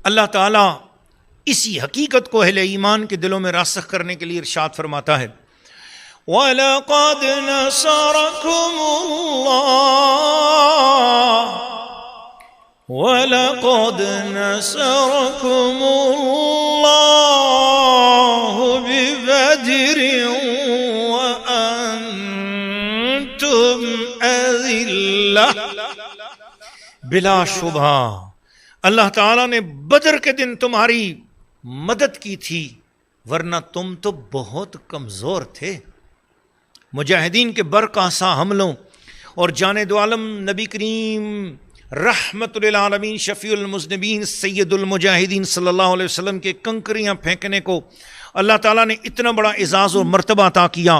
اللہ تعالیٰ اسی حقیقت کو اہل ایمان کے دلوں میں راسخ کرنے کے لیے ارشاد فرماتا ہے وَلَقَدْ نَصَرَكُمُ اللَّهُ وَلَقَدْ نَصَرَكُمُ اللَّهُ بِبَدْرٍ وَأَنْتُمْ أَذِلَّةٌ۔ بلا شبہ اللہ تعالیٰ نے بدر کے دن تمہاری مدد کی تھی، ورنہ تم تو بہت کمزور تھے۔ مجاہدین کے برقاسا حملوں اور جانے دو عالم نبی کریم رحمت للعالمین شفیع المذنبین سید المجاہدین صلی اللہ علیہ وسلم کے کنکریاں پھینکنے کو اللہ تعالیٰ نے اتنا بڑا اعزاز اور مرتبہ عطا کیا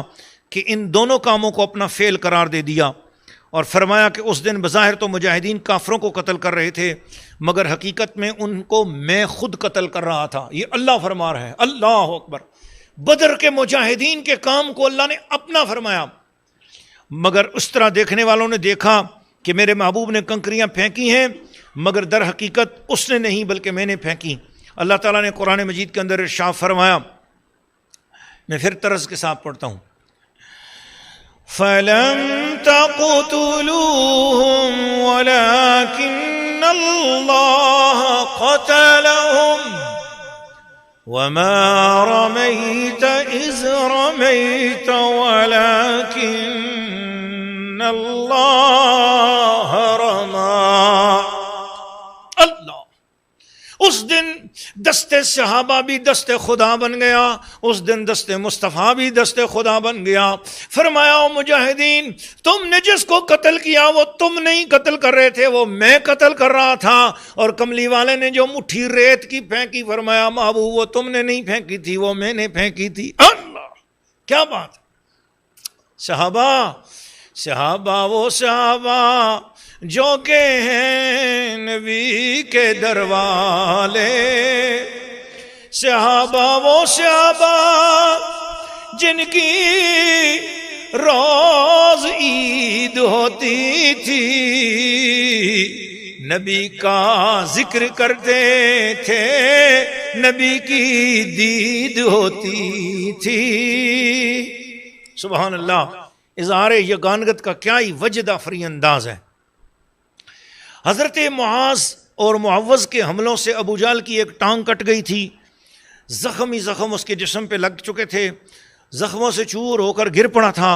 کہ ان دونوں کاموں کو اپنا فعل قرار دے دیا، اور فرمایا کہ اس دن بظاہر تو مجاہدین کافروں کو قتل کر رہے تھے، مگر حقیقت میں ان کو میں خود قتل کر رہا تھا۔ یہ اللہ فرما رہا ہے، اللہ اکبر۔ بدر کے مجاہدین کے کام کو اللہ نے اپنا فرمایا، مگر اس طرح دیکھنے والوں نے دیکھا کہ میرے محبوب نے کنکریاں پھینکی ہیں، مگر در حقیقت اس نے نہیں بلکہ میں نے پھینکی۔ اللہ تعالیٰ نے قرآن مجید کے اندر ارشاد فرمایا، میں پھر طرز کے ساتھ پڑھتا ہوں، فَلَمْ تَقْتُلُوهُمْ وَلَكِنَّ اللَّهَ قَتَلَهُمْ وَمَا رَمَيْتَ إِذْ رَمَيْتَ وَلَكِنَّ اللَّهَ رَمَى۔ اللہ اس دن دست صحابہ بھی دست خدا بن گیا، اس دن دست مصطفیٰ بھی دست خدا بن گیا۔ فرمایا او مجاہدین، تم نے جس کو قتل کیا وہ تم نہیں قتل کر رہے تھے، وہ میں قتل کر رہا تھا۔ اور کملی والے نے جو مٹھی ریت کی پھینکی، فرمایا محبوب وہ تم نے نہیں پھینکی تھی، وہ میں نے پھینکی تھی۔ اللہ کیا بات! صحابہ وہ صحابہ جو کہ ہیں نبی کے در والے، صحابہ وہ صحابہ جن کی روز عید ہوتی تھی، نبی کا ذکر کرتے تھے، نبی کی دید ہوتی تھی۔ سبحان اللہ! اظہار یگانگت کا کیا ہی وجد آفری انداز ہے۔ حضرت معاذ اور معوذ کے حملوں سے ابو جہل کی ایک ٹانگ کٹ گئی تھی، زخم اس کے جسم پہ لگ چکے تھے، زخموں سے چور ہو کر گر پڑا تھا۔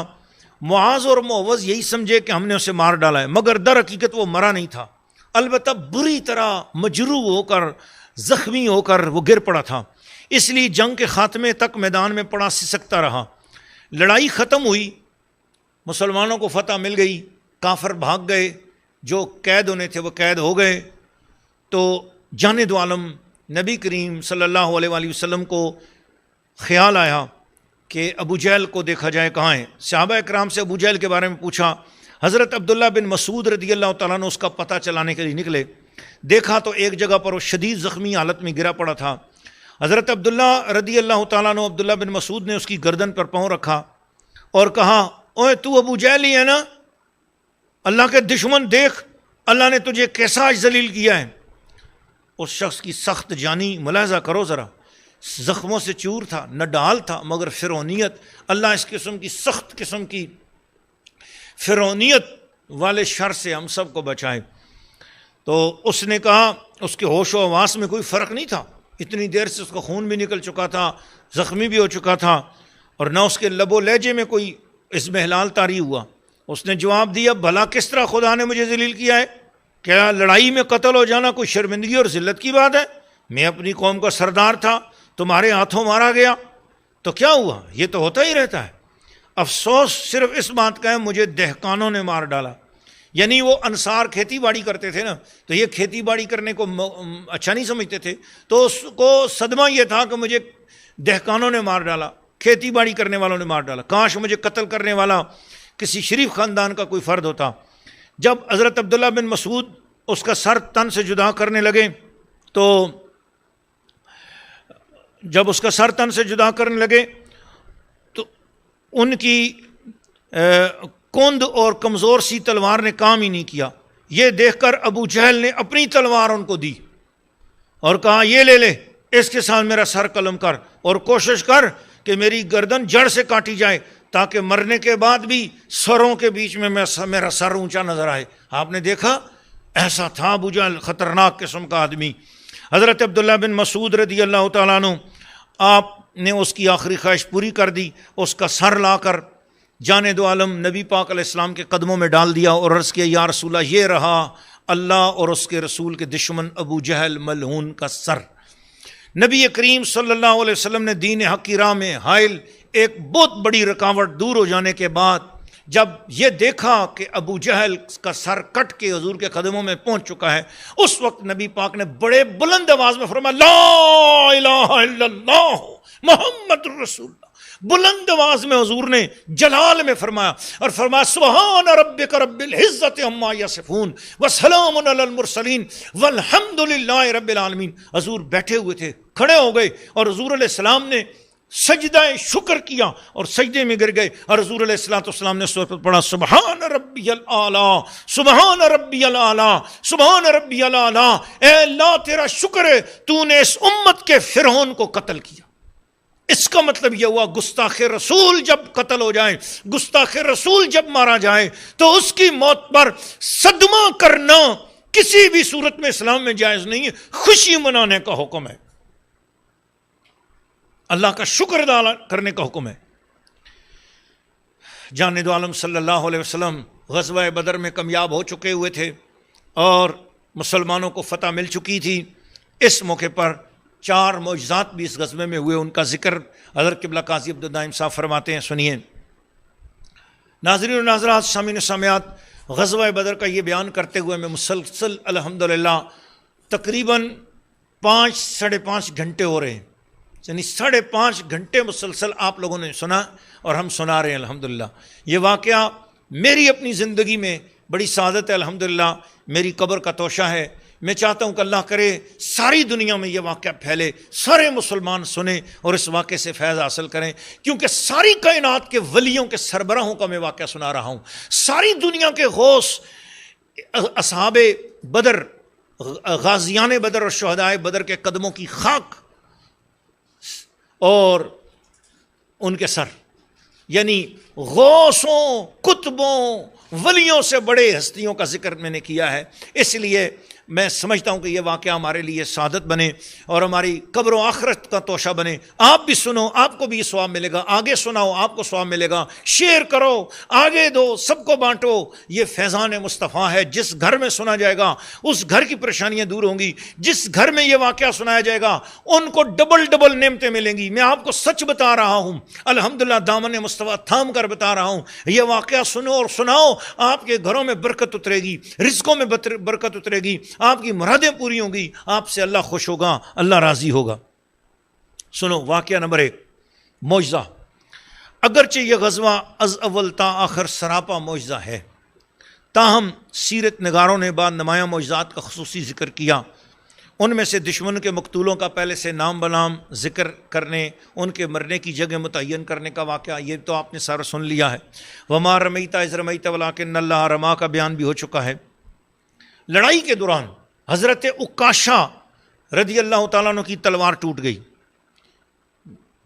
معاذ اور معوذ یہی سمجھے کہ ہم نے اسے مار ڈالا ہے، مگر در حقیقت وہ مرا نہیں تھا، البتہ بری طرح مجروح ہو کر زخمی ہو کر وہ گر پڑا تھا۔ اس لیے جنگ کے خاتمے تک میدان میں پڑا سسکتا رہا۔ لڑائی ختم ہوئی، مسلمانوں کو فتح مل گئی، کافر بھاگ گئے، جو قید ہونے تھے وہ قید ہو گئے۔ تو جانے دو عالم نبی کریم صلی اللہ علیہ وآلہ وسلم کو خیال آیا کہ ابو جہل کو دیکھا جائے کہاں ہے۔ صحابہ اکرام سے ابو جہل کے بارے میں پوچھا۔ حضرت عبداللہ بن مسعود رضی اللہ تعالیٰ عنہ اس کا پتہ چلانے کے لیے نکلے، دیکھا تو ایک جگہ پر وہ شدید زخمی حالت میں گرا پڑا تھا۔ حضرت عبداللہ رضی اللہ تعالیٰ عنہ عبداللہ بن مسعود نے اس کی گردن پر پاؤں رکھا اور کہا، اوے تو ابو جہل ہی ہے نا؟ اللہ کے دشمن دیکھ اللہ نے تجھے کیسا آج ذلیل کیا ہے۔ اس شخص کی سخت جانی ملاحظہ کرو ذرا، زخموں سے چور تھا، نہ ڈال تھا، مگر فرعونیت، اللہ اس قسم کی سخت قسم کی فرعونیت والے شر سے ہم سب کو بچائے۔ تو اس نے کہا، اس کے ہوش و حواس میں کوئی فرق نہیں تھا، اتنی دیر سے اس کا خون بھی نکل چکا تھا، زخمی بھی ہو چکا تھا، اور نہ اس کے لب و لہجے میں کوئی اضمحلال طاری ہوا۔ اس نے جواب دیا، بھلا کس طرح خدا نے مجھے ذلیل کیا ہے؟ کیا لڑائی میں قتل ہو جانا کوئی شرمندگی اور ذلت کی بات ہے؟ میں اپنی قوم کا سردار تھا، تمہارے ہاتھوں مارا گیا تو کیا ہوا؟ یہ تو ہوتا ہی رہتا ہے۔ افسوس صرف اس بات کا ہے مجھے دہقانوں نے مار ڈالا، یعنی وہ انصار کھیتی باڑی کرتے تھے نا، تو یہ کھیتی باڑی کرنے کو اچھا نہیں سمجھتے تھے، تو اس کو صدمہ یہ تھا کہ مجھے دہقانوں نے مار ڈالا، کھیتی باڑی کرنے والوں نے مار ڈالا، کاش مجھے قتل کرنے والا کسی شریف خاندان کا کوئی فرد ہوتا۔ جب حضرت عبداللہ بن مسعود اس کا سر تن سے جدا کرنے لگے تو جب اس کا سر تن سے جدا کرنے لگے تو ان کی کند اور کمزور سی تلوار نے کام ہی نہیں کیا۔ یہ دیکھ کر ابو جہل نے اپنی تلوار ان کو دی اور کہا یہ لے لے، اس کے ساتھ میرا سر قلم کر اور کوشش کر کہ میری گردن جڑ سے کاٹی جائے تاکہ مرنے کے بعد بھی سروں کے بیچ میں میرا سر اونچا نظر آئے۔ آپ نے دیکھا ایسا تھا ابو جہل، خطرناک قسم کا آدمی۔ حضرت عبداللہ بن مسعود رضی اللہ تعالیٰ عنہ، آپ نے اس کی آخری خواہش پوری کر دی، اس کا سر لا کر جان دو عالم نبی پاک علیہ السلام کے قدموں میں ڈال دیا اور عرض کیا یا رسول اللہ، یہ رہا اللہ اور اس کے رسول کے دشمن ابو جہل ملعون کا سر۔ نبی کریم صلی اللہ علیہ وسلم نے دین حق کی راہ میں حائل ایک بہت بڑی رکاوٹ دور ہو جانے کے بعد جب یہ دیکھا کہ ابو جہل کا سر کٹ کے حضور کے قدموں میں پہنچ چکا ہے، اس وقت نبی پاک نے بڑے بلند آواز میں فرمایا لا الہ الا اللہ محمد رسول اللہ۔ بلند آواز میں حضور نے جلال میں فرمایا اور فرمایا سبحان ربک رب العزت عما یصفون وسلام علی المرسلین والحمد للہ رب العالمین۔ حضور بیٹھے ہوئے تھے، کھڑے ہو گئے اور حضور علیہ السلام نے سجدہ شکر کیا اور سجدے میں گر گئے اور حضور علیہ السلام نے سورت پر پڑھا سبحان ربی الاعلیٰ سبحان ربی الاعلیٰ سبحان ربی الاعلیٰ۔ اے اللہ تیرا شکر ہے تو نے اس امت کے فرعون کو قتل کیا۔ اس کا مطلب یہ ہوا گستاخ رسول جب قتل ہو جائے، گستاخ رسول جب مارا جائے تو اس کی موت پر صدمہ کرنا کسی بھی صورت میں اسلام میں جائز نہیں ہے، خوشی منانے کا حکم ہے، اللہ کا شکر ادا کرنے کا حکم ہے۔ جان دو عالم صلی اللہ علیہ وسلم غزوہ بدر میں کامیاب ہو چکے ہوئے تھے اور مسلمانوں کو فتح مل چکی تھی۔ اس موقع پر 4 معجزات بھی اس غزوے میں ہوئے، ان کا ذکر حضرت قبلہ قاضی عبد الدائم صاحب فرماتے ہیں، سنیے۔ ناظرین و ناظرات، سامعین و سامعات، غزوہ بدر کا یہ بیان کرتے ہوئے میں مسلسل الحمدللہ تقریباً 5-5.5 گھنٹے ہو رہے ہیں، یعنی 5.5 گھنٹے مسلسل آپ لوگوں نے سنا اور ہم سنا رہے ہیں الحمدللہ۔ یہ واقعہ میری اپنی زندگی میں بڑی سعادت ہے الحمدللہ، میری قبر کا توشہ ہے۔ میں چاہتا ہوں کہ اللہ کرے ساری دنیا میں یہ واقعہ پھیلے، سارے مسلمان سنیں اور اس واقعے سے فیض حاصل کریں، کیونکہ ساری کائنات کے ولیوں کے سربراہوں کا میں واقعہ سنا رہا ہوں، ساری دنیا کے غوث اصحاب بدر، غازیان بدر اور شہدائے بدر کے قدموں کی خاک اور ان کے سر، یعنی غوثوں، کتبوں، ولیوں سے بڑے ہستیوں کا ذکر میں نے کیا ہے۔ اس لیے میں سمجھتا ہوں کہ یہ واقعہ ہمارے لیے سعادت بنے اور ہماری قبر و آخرت کا توشہ بنے۔ آپ بھی سنو، آپ کو بھی یہ ثواب ملے گا، آگے سناؤ، آپ کو ثواب ملے گا، شیئر کرو، آگے دو، سب کو بانٹو۔ یہ فیضان مصطفیٰ ہے، جس گھر میں سنا جائے گا اس گھر کی پریشانیاں دور ہوں گی، جس گھر میں یہ واقعہ سنایا جائے گا ان کو ڈبل نعمتیں ملیں گی۔ میں آپ کو سچ بتا رہا ہوں، الحمدللہ دامن مصطفیٰ تھام کر بتا رہا ہوں، یہ واقعہ سنو اور سناؤ، آپ کے گھروں میں برکت اترے گی، رزقوں میں برکت اترے گی، آپ کی مرادیں پوری ہوں گی، آپ سے اللہ خوش ہوگا، اللہ راضی ہوگا۔ سنو واقعہ نمبر 1، معجزہ۔ اگرچہ یہ غزوہ از اول تا آخر سراپا معجزہ ہے، تاہم سیرت نگاروں نے بعد نمایاں معجزات کا خصوصی ذکر کیا۔ ان میں سے دشمن کے مقتولوں کا پہلے سے نام بنام ذکر کرنے، ان کے مرنے کی جگہ متعین کرنے کا واقعہ، یہ تو آپ نے سارا سن لیا ہے۔ وما رمیت اذ رمیت ولکن اللہ رما کا بیان بھی ہو چکا ہے۔ لڑائی کے دوران حضرت عکاشہ رضی اللہ تعالیٰ عنہ کی تلوار ٹوٹ گئی۔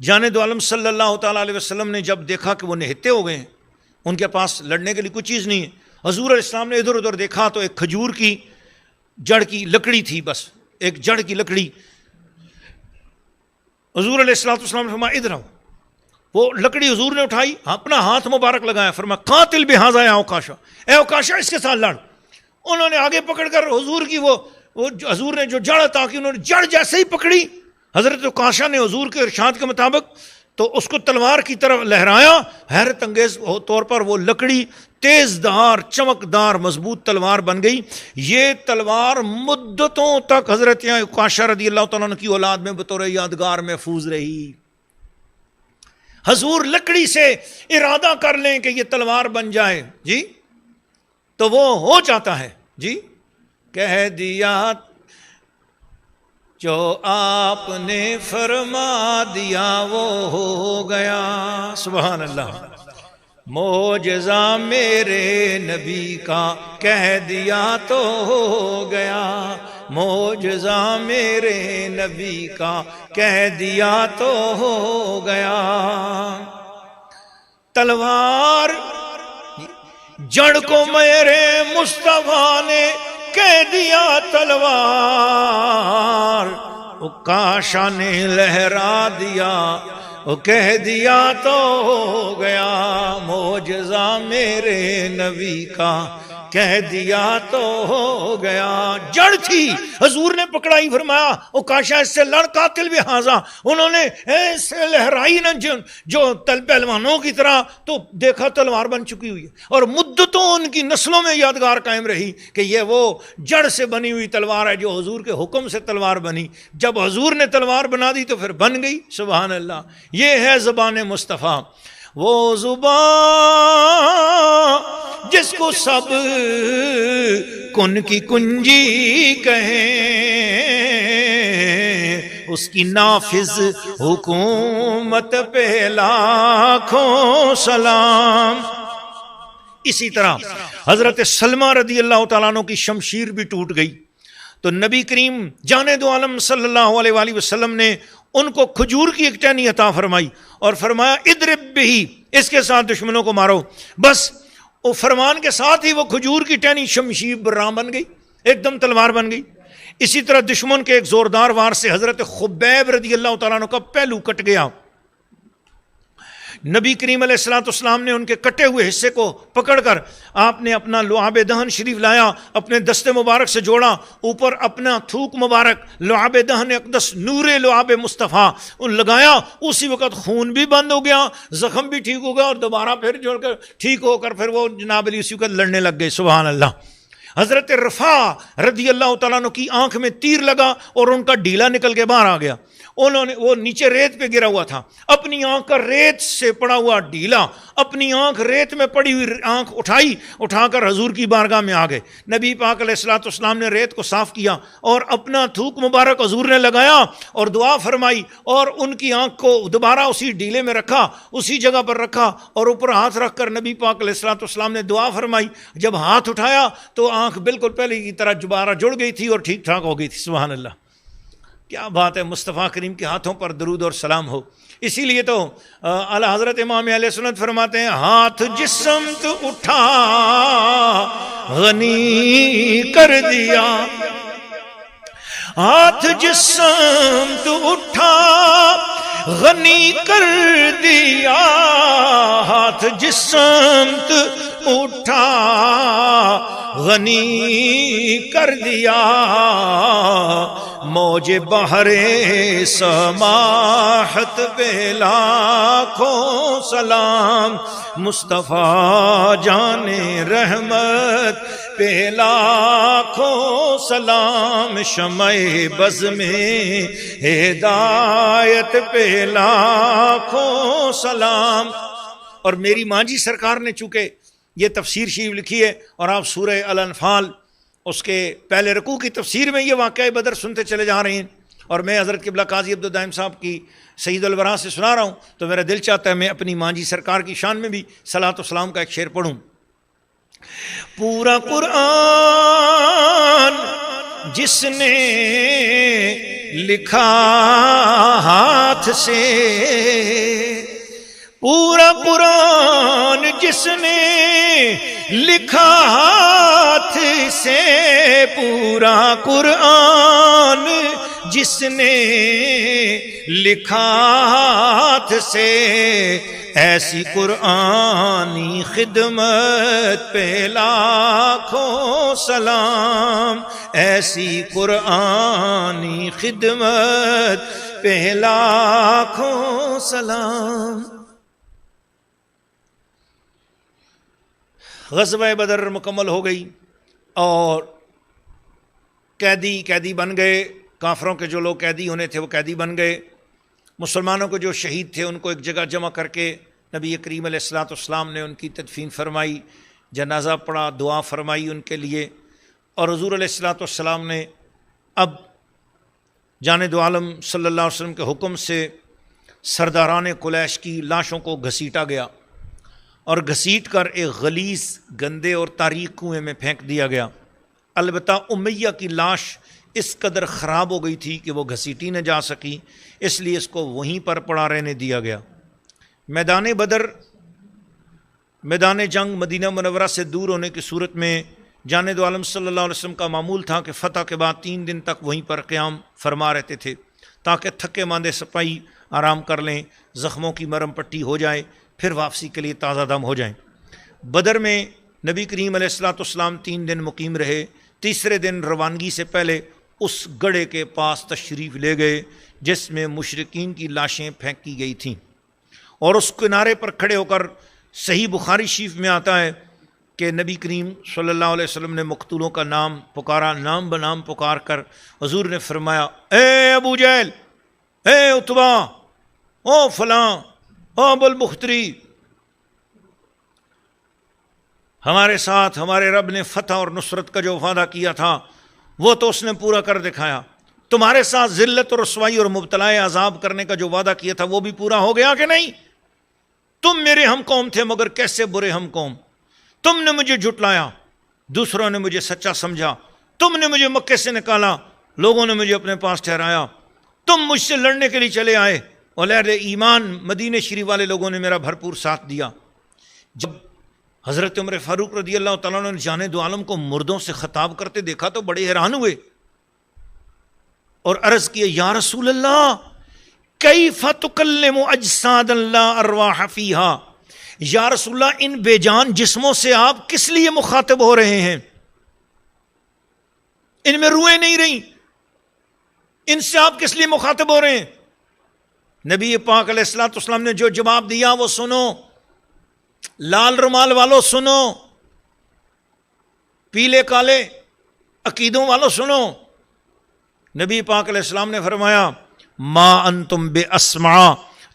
جان دو عالم صلی اللہ تعالیٰ علیہ وسلم نے جب دیکھا کہ وہ نہتے ہو گئے ہیں، ان کے پاس لڑنے کے لیے کوئی چیز نہیں ہے، حضور علیہ السلام نے ادھر ادھر دیکھا تو ایک کھجور کی جڑ کی لکڑی تھی، بس ایک جڑ کی لکڑی۔ حضور علیہ السلام نے فرمایا ادھر آؤ۔ وہ لکڑی حضور نے اٹھائی، اپنا ہاتھ مبارک لگایا، فرمایا قاتل بہذا یا عکاشہ، اے عکاشہ اس کے ساتھ لڑ۔ انہوں نے آگے پکڑ کر حضور کی وہ حضور نے جو جڑ تاکہ انہوں نے جڑ جیسے ہی پکڑی، حضرت عکاشہ نے حضور کے ارشاد کے مطابق تو اس کو تلوار کی طرف لہرایا، حیرت انگیز طور پر وہ لکڑی تیز دھار، چمکدار، مضبوط تلوار بن گئی۔ یہ تلوار مدتوں تک حضرت عکاشہ رضی اللہ تعالیٰ عنہ کی اولاد میں بطور یادگار محفوظ رہی۔ حضور لکڑی سے ارادہ کر لیں کہ یہ تلوار بن جائے جی تو وہ ہو جاتا ہے جی۔ کہہ دیا جو آپ نے فرما دیا وہ ہو گیا، سبحان اللہ۔ معجزہ میرے نبی کا کہہ دیا تو ہو گیا، معجزہ میرے نبی کا کہہ دیا تو ہو گیا. تلوار جڑ کو میرے مصطفیٰ نے کہہ دیا تلوار، وہ کاشا نے لہرا دیا، وہ کہہ دیا تو ہو گیا. معجزہ میرے نبی کا کہہ دیا تو ہو گیا. جڑ تھی حضور نے پکڑائی، فرمایا او کاشا اس سے لڑ قاتل بھی حاضا. انہوں نے ایسے لہرائی نا جو پہلوانوں کی طرح، تو دیکھا تلوار بن چکی ہوئی ہے، اور مدتوں ان کی نسلوں میں یادگار قائم رہی کہ یہ وہ جڑ سے بنی ہوئی تلوار ہے جو حضور کے حکم سے تلوار بنی. جب حضور نے تلوار بنا دی تو پھر بن گئی. سبحان اللہ. یہ ہے زبان مصطفیٰ، وہ زبان جس کو سب کن کی کنجی کہیں، اس کی نافذ حکومت پہ لاکھوں سلام. اسی طرح حضرت سلمہ رضی اللہ تعالیٰ عنہ کی شمشیر بھی ٹوٹ گئی، تو نبی کریم جان دو عالم صلی اللہ علیہ وآلہ وسلم نے ان کو کھجور کی ایک ٹہنی عطا فرمائی اور فرمایا اضرب بہی، اس کے ساتھ دشمنوں کو مارو. بس وہ فرمان کے ساتھ ہی وہ کھجور کی ٹہنی شمشیر برام بن گئی، ایک دم تلوار بن گئی. اسی طرح دشمن کے ایک زوردار وار سے حضرت خبیب رضی اللہ تعالیٰ عنہ کا پہلو کٹ گیا. نبی کریم علیہ السلام نے ان کے کٹے ہوئے حصے کو پکڑ کر آپ نے اپنا لعاب دہن شریف لایا، اپنے دست مبارک سے جوڑا، اوپر اپنا تھوک مبارک لعاب دہن اقدس نور لعاب مصطفیٰ لگایا. اسی وقت خون بھی بند ہو گیا، زخم بھی ٹھیک ہو گیا، اور دوبارہ پھر جوڑ کر ٹھیک ہو کر پھر وہ جناب علی اسی وقت لڑنے لگ گئے. سبحان اللہ. حضرت رفاع رضی اللہ تعالیٰ عنہ کی آنکھ میں تیر لگا اور ان کا ڈھیلا نکل کے باہر آ گیا. انہوں نے، وہ نیچے ریت پہ گرا ہوا تھا، اپنی آنکھ کا ریت سے پڑا ہوا ڈھیلا، اپنی آنکھ ریت میں پڑی ہوئی آنکھ اٹھا کر حضور کی بارگاہ میں آ گئے. نبی پاک علیہ السلام نے ریت کو صاف کیا اور اپنا تھوک مبارک حضور نے لگایا اور دعا فرمائی، اور ان کی آنکھ کو دوبارہ اسی ڈھیلے میں رکھا، اسی جگہ پر رکھا، اور اوپر ہاتھ رکھ کر نبی پاک علیہ السلام نے دعا فرمائی. جب ہاتھ اٹھایا تو آنکھ بالکل پہلے کی طرح دوبارہ جڑ گئی تھی اور ٹھیک ٹھاک ہو گئی تھی. سبحان اللہ. کیا بات ہے. مصطفیٰ کریم کے ہاتھوں پر درود اور سلام ہو. اسی لیے تو اعلیٰ حضرت امام اہل سنت فرماتے ہیں ہاتھ جس سمت اٹھا غنی کر دیا، ہاتھ جس سمت اٹھا غنی کر دیا، ہاتھ جس سمت اٹھا غنی کر دیا. موج بحر سماحت پہ لاکھوں سلام، مصطفیٰ جان رحمت پہ لاکھوں سلام، شمع بز میں ہدایت پہ لاکھوں سلام. اور میری ماں جی سرکار نے چونکہ یہ تفسیر شریف لکھی ہے، اور آپ سورہ الانفال اس کے پہلے رکوع کی تفسیر میں یہ واقعہ بدر سنتے چلے جا رہے ہیں، اور میں حضرت قبلہ قاضی عبدالدائم صاحب کی سید الورا سے سنا رہا ہوں، تو میرا دل چاہتا ہے میں اپنی ماں جی سرکار کی شان میں بھی صلاۃ و سلام کا ایک شعر پڑھوں. پورا قرآن جس نے لکھا ہاتھ سے، پورا قرآن جس نے لکھا ہاتھ سے، پورا قرآن جس نے لکھا ہاتھ سے، ایسی قرآنی خدمت پہ لاکھوں سلام، ایسی قرآنی خدمت پہ لاکھوں سلام. غزوہ بدر مکمل ہو گئی اور قیدی بن گئے. کافروں کے جو لوگ قیدی ہونے تھے وہ قیدی بن گئے. مسلمانوں کو جو شہید تھے ان کو ایک جگہ جمع کر کے نبی کریم علیہ السلام نے ان کی تدفین فرمائی، جنازہ پڑھا، دعا فرمائی ان کے لیے. اور حضور علیہ السلام نے اب جان دو عالم صلی اللہ علیہ وسلم کے حکم سے سرداران قریش کی لاشوں کو گھسیٹا گیا، اور گھسیٹ کر ایک غلیظ، گندے اور تاریک کنویں میں پھینک دیا گیا. البتہ امیہ کی لاش اس قدر خراب ہو گئی تھی کہ وہ گھسیٹی نہ جا سکی، اس لیے اس کو وہیں پر پڑا رہنے دیا گیا۔ میدان بدر، میدان جنگ مدینہ منورہ سے دور ہونے کی صورت میں جانب عالم صلی اللہ علیہ وسلم کا معمول تھا کہ فتح کے بعد 3 دن تک وہیں پر قیام فرما رہتے تھے تاکہ تھکے ماندے سپاہی آرام کر لیں، زخموں کی مرہم پٹی ہو جائے، پھر واپسی کے لیے تازہ دم ہو جائیں۔ بدر میں نبی کریم علیہ الصلوۃ والسلام 3 دن مقیم رہے۔ تیسرے دن روانگی سے پہلے اس گڑھے کے پاس تشریف لے گئے جس میں مشرکین کی لاشیں پھینکی گئی تھیں، اور اس کنارے پر کھڑے ہو کر صحیح بخاری شریف میں آتا ہے کہ نبی کریم صلی اللہ علیہ وسلم نے مقتولوں کا نام پکارا، نام بنام پکار کر حضور نے فرمایا، اے ابو جہل، اے عتبہ، او فلاں، او ابو البختری، ہمارے ساتھ ہمارے رب نے فتح اور نصرت کا جو وعدہ کیا تھا وہ تو اس نے پورا کر دکھایا، تمہارے ساتھ ذلت اور رسوائی اور مبتلا عذاب کرنے کا جو وعدہ کیا تھا وہ بھی پورا ہو گیا کہ نہیں؟ تم میرے ہم قوم تھے مگر کیسے برے ہم قوم، تم نے مجھے جھٹلایا، دوسروں نے مجھے سچا سمجھا، تم نے مجھے مکے سے نکالا، لوگوں نے مجھے اپنے پاس ٹھہرایا، تم مجھ سے لڑنے کے لیے چلے آئے، اور اہل ایمان مدینے شریف والے لوگوں نے میرا بھرپور ساتھ دیا۔ جب حضرت عمر فاروق رضی اللہ تعالیٰ عنہ نے جانے دو عالم کو مردوں سے خطاب کرتے دیکھا تو بڑے حیران ہوئے اور عرض کیا، یا رسول اللہ کیف تکلم اجساد اللہ ارواح فیہا، یا رسول اللہ ان بے جان جسموں سے آپ کس لیے مخاطب ہو رہے ہیں؟ ان میں روحیں نہیں رہیں، ان سے آپ کس لیے مخاطب ہو رہے ہیں؟ نبی پاک علیہ الصلوۃ والسلام نے جو جواب دیا وہ سنو، لال رومال والوں سنو، پیلے کالے عقیدوں والوں سنو۔ نبی پاک علیہ السلام نے فرمایا، ما انتم بے اسمع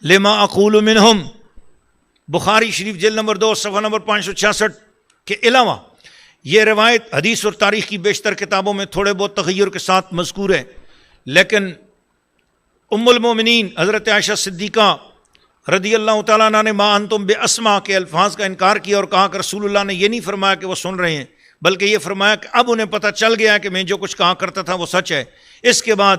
لما اقول منہم، بخاری شریف جلد نمبر 2 صفحہ نمبر 566 کے علاوہ یہ روایت حدیث اور تاریخ کی بیشتر کتابوں میں تھوڑے بہت تغیر کے ساتھ مذکور ہے، لیکن ام المومنین حضرت عائشہ صدیقہ رضی اللہ تعالیٰ عنہ نے ما انتم بے اسمع کے الفاظ کا انکار کیا اور کہا کہ رسول اللہ نے یہ نہیں فرمایا کہ وہ سن رہے ہیں، بلکہ یہ فرمایا کہ اب انہیں پتہ چل گیا کہ میں جو کچھ کہا کرتا تھا وہ سچ ہے۔ اس کے بعد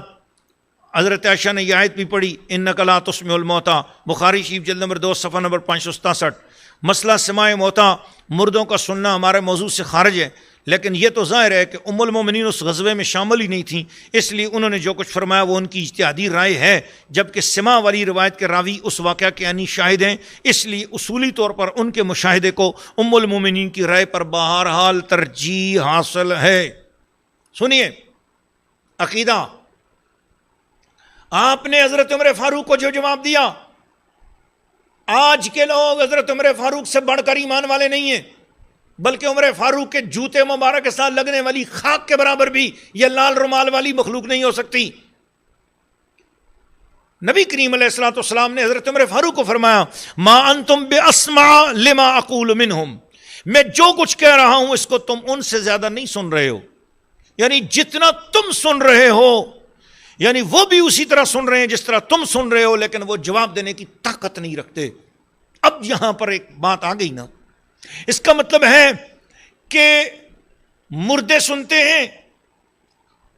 حضرت عائشہ نے یہ آیت بھی پڑھی، انک لا تسمع الموتیٰ، بخاری شریف جلد نمبر 2 صفحہ نمبر 567۔ مسئلہ سماع موتیٰ، مردوں کا سننا ہمارے موضوع سے خارج ہے، لیکن یہ تو ظاہر ہے کہ ام المومنین اس غزوے میں شامل ہی نہیں تھیں، اس لیے انہوں نے جو کچھ فرمایا وہ ان کی اجتہادی رائے ہے، جبکہ سماع والی روایت کے راوی اس واقعہ کے عینی شاہد ہیں، اس لیے اصولی طور پر ان کے مشاہدے کو ام المومنین کی رائے پر بہرحال ترجیح حاصل ہے۔ سنیے عقیدہ، آپ نے حضرت عمر فاروق کو جو جواب دیا، آج کے لوگ حضرت عمر فاروق سے بڑھ کر ایمان والے نہیں ہیں، بلکہ عمر فاروق کے جوتے مبارک کے ساتھ لگنے والی خاک کے برابر بھی یہ لال رومال والی مخلوق نہیں ہو سکتی۔ نبی کریم علیہ الصلوۃ والسلام نے حضرت عمر فاروق کو فرمایا، ما انتم باسمع لما اقول منہم، میں جو کچھ کہہ رہا ہوں اس کو تم ان سے زیادہ نہیں سن رہے ہو، یعنی جتنا تم سن رہے ہو یعنی وہ بھی اسی طرح سن رہے ہیں جس طرح تم سن رہے ہو، لیکن وہ جواب دینے کی طاقت نہیں رکھتے۔ اب یہاں پر ایک بات آ گئی نا، اس کا مطلب ہے کہ مردے سنتے ہیں،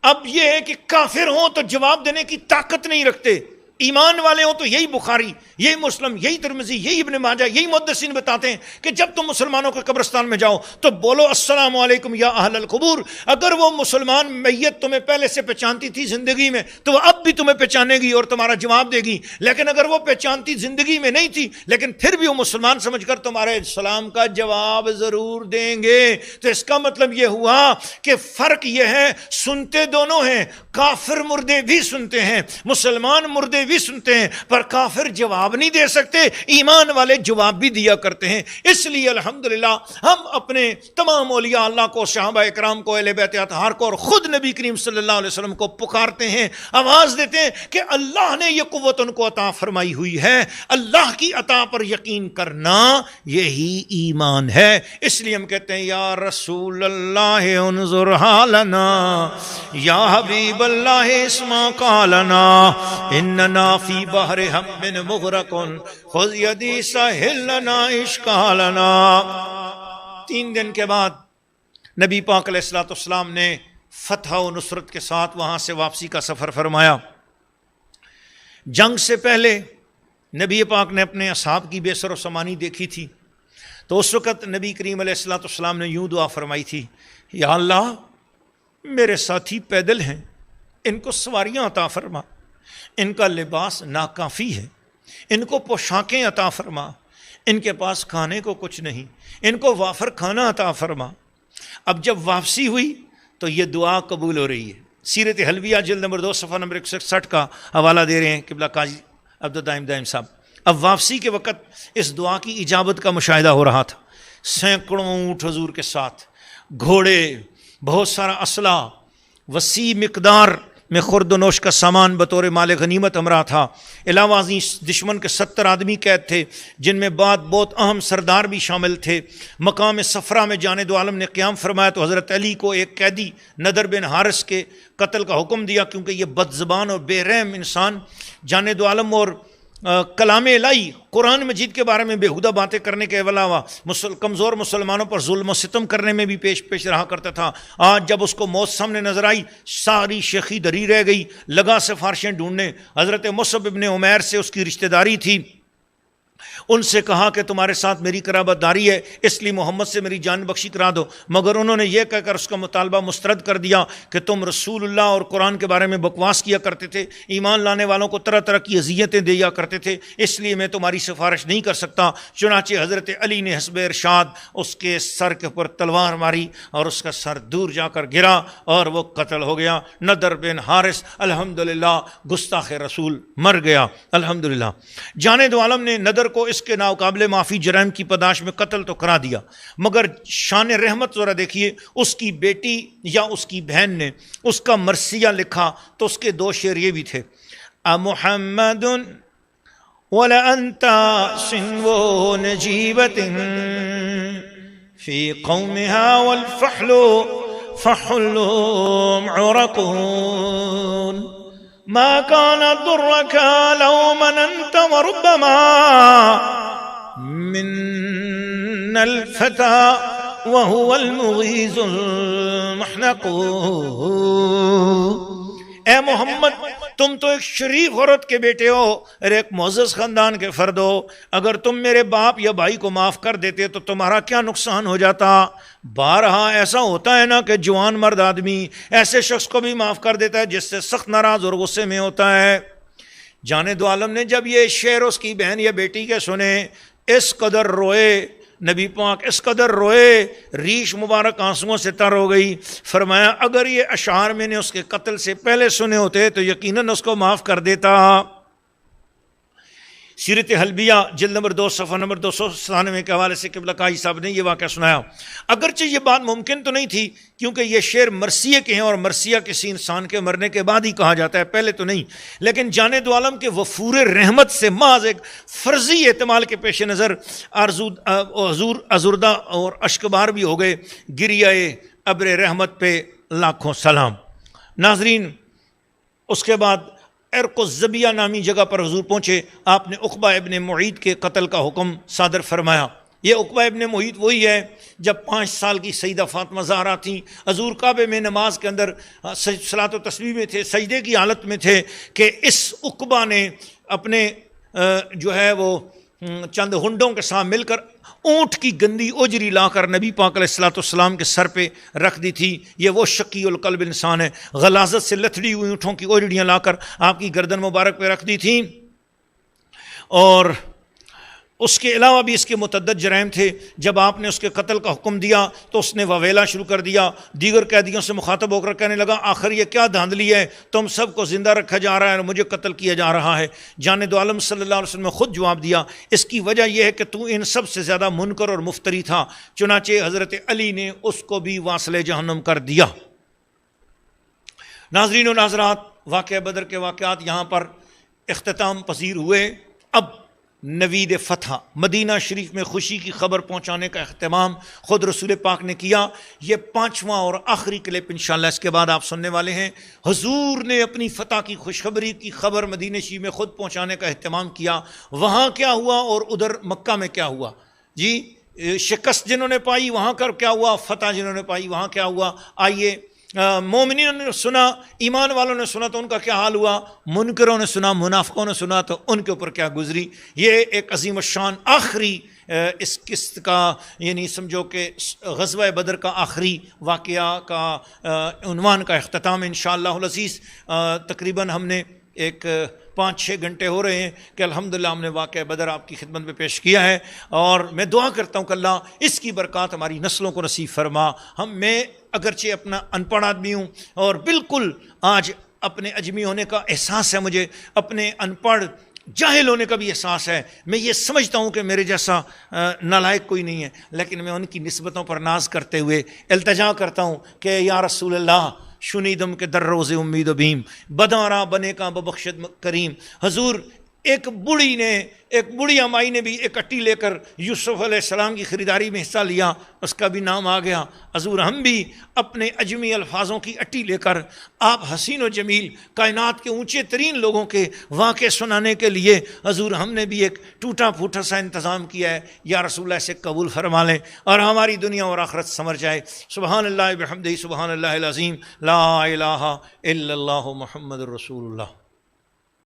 اب یہ ہے کہ کافر ہوں تو جواب دینے کی طاقت نہیں رکھتے، ایمان والے ہوں تو یہی بخاری، یہی مسلم، یہی ترمذی، یہی ابن ماجہ، یہی محدثین بتاتے ہیں کہ جب تم مسلمانوں کے قبرستان میں جاؤ تو بولو السلام علیکم یا اہل القبور۔ اگر وہ مسلمان میت تمہیں پہلے سے پہچانتی تھی زندگی میں تو وہ اب بھی تمہیں پہچانے گی اور تمہارا جواب دے گی، لیکن اگر وہ پہچانتی زندگی میں نہیں تھی لیکن پھر بھی وہ مسلمان سمجھ کر تمہارے سلام کا جواب ضرور دیں گے۔ تو اس کا مطلب یہ ہوا کہ فرق یہ ہے، سنتے دونوں ہیں، کافر مردے بھی سنتے ہیں، مسلمان مردے بھی سنتے ہیں، پر کافر جواب نہیں دے سکتے، ایمان والے جواب بھی دیا کرتے ہیں۔ اس لیے الحمدللہ ہم اپنے تمام اولیاء اللہ کو، صحابہ اکرام کو، اہل بیت اطہار کو اور خود نبی کریم صلی اللہ علیہ وسلم کو پکارتے ہیں، آواز دیتے ہیں کہ اللہ نے یہ قوت ان کو عطا فرمائی ہوئی ہے، اللہ کی عطا پر یقین کرنا یہی ایمان ہے۔ اس لیے ہم کہتے ہیں یا رسول اللہ انظر حالنا، یا حبیب اللہ اسمع قالنا، اننا فی بحر ہم مغرق خذ یدی سہل لنا اشکالنا۔ 3 دن کے بعد نبی پاک علیہ الصلوۃ والسلام نے فتح و نصرت کے ساتھ وہاں سے واپسی کا سفر فرمایا۔ جنگ سے پہلے نبی پاک نے اپنے اصحاب کی بے سر و سامانی دیکھی تھی، تو اس وقت نبی کریم علیہ الصلوۃ والسلام نے یوں دعا فرمائی تھی، یا اللہ میرے ساتھی پیدل ہیں، ان کو سواریاں عطا فرما، ان کا لباس ناکافی ہے، ان کو پوشاکیں عطا فرما، ان کے پاس کھانے کو کچھ نہیں، ان کو وافر کھانا عطا فرما۔ اب جب واپسی ہوئی تو یہ دعا قبول ہو رہی ہے۔ سیرت حلویہ جلد نمبر 2 صفحہ نمبر 166 کا حوالہ دے رہے ہیں قبلہ قاضی عبدالدائم دائم صاحب۔ اب واپسی کے وقت اس دعا کی اجابت کا مشاہدہ ہو رہا تھا۔ سینکڑوں اونٹ حضور کے ساتھ، گھوڑے، بہت سارا اسلحہ، وسیع مقدار میں خورد و نوش کا سامان بطور مال غنیمت ہمراہ تھا۔ علاوہ ازیں دشمن کے 70 آدمی قید تھے، جن میں بعد بہت اہم سردار بھی شامل تھے۔ مقام صفرا میں جانے دو عالم نے قیام فرمایا تو حضرت علی کو ایک قیدی نضر بن حارث کے قتل کا حکم دیا، کیونکہ یہ بد زبان اور بے رحم انسان جانے دو عالم اور کلام الہی قرآن مجید کے بارے میں بےہودہ باتیں کرنے کے علاوہ کمزور مسلمانوں پر ظلم و ستم کرنے میں بھی پیش رہا کرتا تھا۔ آج جب اس کو موت سامنے نظر آئی، ساری شیخی دری رہ گئی، لگا سفارشیں ڈھونڈنے۔ حضرت مصعب ابن عمیر سے اس کی رشتہ داری تھی، ان سے کہا کہ تمہارے ساتھ میری قرابت داری ہے، اس لیے محمد سے میری جان بخشی کرا دو، مگر انہوں نے یہ کہہ کر اس کا مطالبہ مسترد کر دیا کہ تم رسول اللہ اور قرآن کے بارے میں بکواس کیا کرتے تھے، ایمان لانے والوں کو طرح طرح کی اذیتیں دیا کرتے تھے، اس لیے میں تمہاری سفارش نہیں کر سکتا۔ چنانچہ حضرت علی نے حسب ارشاد اس کے سر کے اوپر تلوار ماری اور اس کا سر دور جا کر گرا اور وہ قتل ہو گیا۔ نضر بن حارث الحمدللہ گستاخ رسول مر گیا الحمدللہ۔ جانے دو عالم نے نضر کو اس کے ناقابل معافی جرائم کی پاداش میں قتل تو کرا دیا، مگر شان رحمت ذرا دیکھیے، اس کی بیٹی یا اس کی بہن نے اس کا مرثیہ لکھا تو اس کے 2 شعر یہ بھی تھے، محمد وَلَأَنْتَ صِنْوُ نَجِيبَةٍ فِي قَوْمِهَا وَالْفَحْلُ فَحُلُّ عُرَقٌ ما كان ضرك لو مننت وربما من الفتى وهو المغيظ المحنق۔ اے محمد تم تو ایک شریف عورت کے بیٹے ہو اور ایک معزز خاندان کے فرد ہو، اگر تم میرے باپ یا بھائی کو معاف کر دیتے تو تمہارا کیا نقصان ہو جاتا۔ بارہا ایسا ہوتا ہے نا کہ جوان مرد آدمی ایسے شخص کو بھی معاف کر دیتا ہے جس سے سخت ناراض اور غصے میں ہوتا ہے۔ جانے دو عالم نے جب یہ شعر اس کی بہن یا بیٹی کے سنے، اس قدر روئے، نبی پاک اس قدر روئے، ریش مبارک آنسوؤں سے تر ہو گئی۔ فرمایا اگر یہ اشعار میں نے اس کے قتل سے پہلے سنے ہوتے تو یقیناً اس کو معاف کر دیتا۔ سیرت حلبیہ جلد نمبر 2 صفحہ نمبر 297 کے حوالے سے قبلہ قاضی صاحب نے یہ واقعہ سنایا۔ اگرچہ یہ بات ممکن تو نہیں تھی، کیونکہ یہ شعر مرثیہ کے ہیں اور مرثیہ کسی انسان کے مرنے کے بعد ہی کہا جاتا ہے، پہلے تو نہیں، لیکن جانے دو عالم کے وفور رحمت سے محض ایک فرضی احتمال کے پیش نظر حضور ازردہ اور اشکبار بھی ہو گئے۔ گریہ ابر رحمت پہ لاکھوں سلام۔ ناظرین، اس کے بعد عرق الزبیہ نامی جگہ پر حضور پہنچے، آپ نے عقبہ ابن معیط کے قتل کا حکم صادر فرمایا۔ یہ عقبہ ابن معیط وہی ہے جب 5 سال کی سیدہ فاطمہ زہرا تھیں، حضور کعبے میں نماز کے اندر صلاۃ و تسبیح میں تھے، سجدے کی حالت میں تھے کہ اس عقبہ نے اپنے جو ہے وہ چند ہنڈوں کے ساتھ مل کر اونٹ کی گندی اجری لا کر نبی پاک علیہ الصلوۃ والسلام کے سر پہ رکھ دی تھی۔ یہ وہ شقی القلب انسان ہے، غلاظت سے لتھڑی ہوئی اونٹوں کی اجڑیاں لا کر آپ کی گردن مبارک پہ رکھ دی تھیں۔ اور اس کے علاوہ بھی اس کے متعدد جرائم تھے۔ جب آپ نے اس کے قتل کا حکم دیا تو اس نے وویلا شروع کر دیا، دیگر قیدیوں سے مخاطب ہو کر کہنے لگا آخر یہ کیا دھاندلی ہے، تم سب کو زندہ رکھا جا رہا ہے اور مجھے قتل کیا جا رہا ہے۔ جانے دو عالم صلی اللہ علیہ وسلم نے خود جواب دیا، اس کی وجہ یہ ہے کہ تو ان سب سے زیادہ منکر اور مفتری تھا۔ چنانچہ حضرت علی نے اس کو بھی واصل جہنم کر دیا۔ ناظرین و ناظرات، واقعہ بدر کے واقعات یہاں پر اختتام پذیر ہوئے۔ اب نوید فتح، مدینہ شریف میں خوشی کی خبر پہنچانے کا اہتمام خود رسول پاک نے کیا۔ یہ 5واں اور آخری کلپ انشاءاللہ اس کے بعد آپ سننے والے ہیں۔ حضور نے اپنی فتح کی خوشخبری کی خبر مدینہ شریف میں خود پہنچانے کا اہتمام کیا۔ وہاں کیا ہوا اور ادھر مکہ میں کیا ہوا؟ جی، شکست جنہوں نے پائی وہاں کر کیا ہوا، فتح جنہوں نے پائی وہاں کیا ہوا؟ آئیے مومنین نے سنا، ایمان والوں نے سنا تو ان کا کیا حال ہوا، منکروں نے سنا، منافقوں نے سنا تو ان کے اوپر کیا گزری۔ یہ ایک عظیم الشان آخری اس قسط کا، یعنی سمجھو کہ غزوہ بدر کا آخری واقعہ کا عنوان کا اختتام انشاءاللہ العزیز۔ تقریباً ہم نے ایک 5-6 گھنٹے ہو رہے ہیں کہ الحمدللہ ہم نے واقعہ بدر آپ کی خدمت میں پیش کیا ہے، اور میں دعا کرتا ہوں کہ اللہ اس کی برکات ہماری نسلوں کو نصیب فرما۔ میں اگرچہ اپنا ان پڑھ آدمی ہوں اور بالکل آج اپنے اجمی ہونے کا احساس ہے مجھے، اپنے ان پڑھ جاہل ہونے کا بھی احساس ہے، میں یہ سمجھتا ہوں کہ میرے جیسا نالائق کوئی نہیں ہے، لیکن میں ان کی نسبتوں پر ناز کرتے ہوئے التجا کرتا ہوں کہ یا رسول اللہ شنیدم کے در روز امید و بھیم بداراں بنے کا ببخشد کریم۔ حضور ایک بوڑھی امائی نے بھی ایک اٹی لے کر یوسف علیہ السلام کی خریداری میں حصہ لیا، اس کا بھی نام آ گیا۔ حضور ہم بھی اپنے اجمی الفاظوں کی اٹی لے کر آپ حسین و جمیل کائنات کے اونچے ترین لوگوں کے واقعے سنانے کے لیے حضور ہم نے بھی ایک ٹوٹا پھوٹا سا انتظام کیا ہے، یا رسول اللہ سے قبول فرما لیں اور ہماری دنیا اور آخرت سنور جائے۔ سبحان اللہ بحمدہ، سبحان اللہ العظیم، لا الہ الا اللہ محمد رسول اللہ۔